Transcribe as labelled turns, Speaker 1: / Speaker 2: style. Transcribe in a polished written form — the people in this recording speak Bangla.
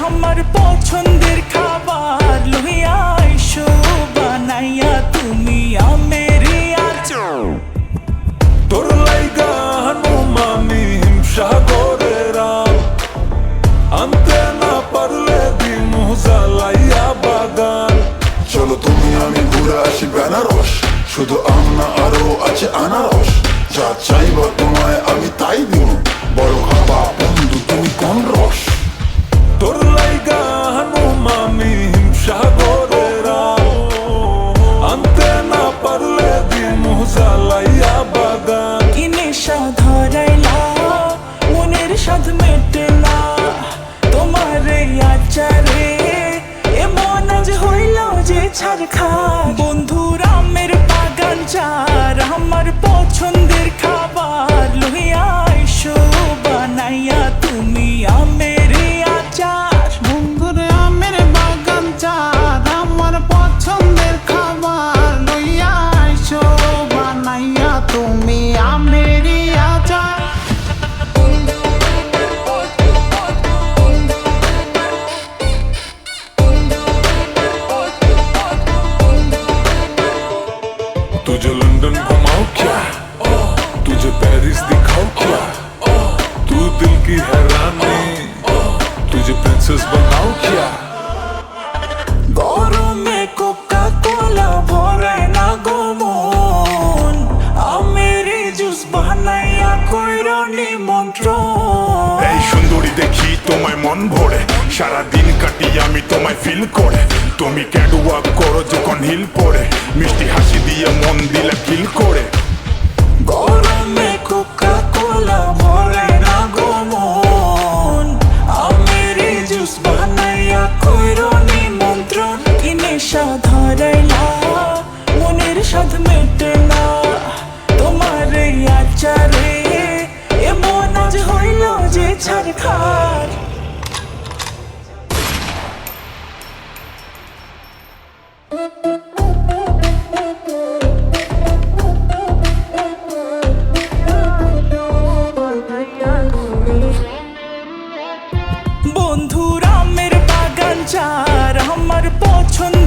Speaker 1: আমার পছন্দের খাবার লইয়া আইসো বানাইয়া তুমি আমেরি আচার।
Speaker 2: তোর লাইগা হনুমানি হিমসাগরেরা আনতে না পারলে দিমু জ্বালাইয়া বাগান। চলো তুমি আমি ঘুরে আসি বেনারস, শুধু আম না আরো আছে আনারস। যা চাইবা তোমায় আমি তাই দিব, বড় খাবা বন্ধু তুমি কোন রস। তোর লাইগা হনুমানি হিমসাগরেরা আনতে না পারলে দিমু জ্বালাইয়া বাগান।
Speaker 1: কি নেশা ধরাইলা মনের স্বাদ মেটে না তোমার এই আচারে, এমন আজ হইল যে ছারখার। বন্ধুর আমের বাগান চার আমার পছন্দের খাবার লইয়া আইসো বানাইয়া তুমি আমেরি আচার।
Speaker 3: বন্ধুরে আমের বাগান চাঁদ আমার পছন্দের খাবার লইয়া আইসো বানাইয়া তুমি আমেরি আচার।
Speaker 2: तुझे लंदन घुमाओ क्या, तुझे पेरिस दिखाओ क्या, तू दिल की हैरानी, तुझे प्रिंसेस बनाओ क्या।
Speaker 1: গরমে কোকা কোলা ভরে না গো মন, আমেরি জুস বানাইয়া কইরো নিমন্ত্রণ।
Speaker 2: এই সুন্দরী দেখি তোমায় মন ভরে, সারা দিন কাটি আমি তোমায় ফিল করে। তুমি ক্যাটওয়াক করো যখন হিল পরে, মিষ্টি হাসি দিয়ে মন দিলে ফিল করে।
Speaker 1: গরমে কোকা কোলা ভরে না গো মন, আমেরি জুস বানাইয়া কইরো নিমন্ত্রণ। কি নেশা ধরাইলা মনের স্বাদ মেটে না তোমার এই আচারে, এমন আজ হইল যে ছারখার। বন্ধুর আমের বাগান চার আমার পছন্দ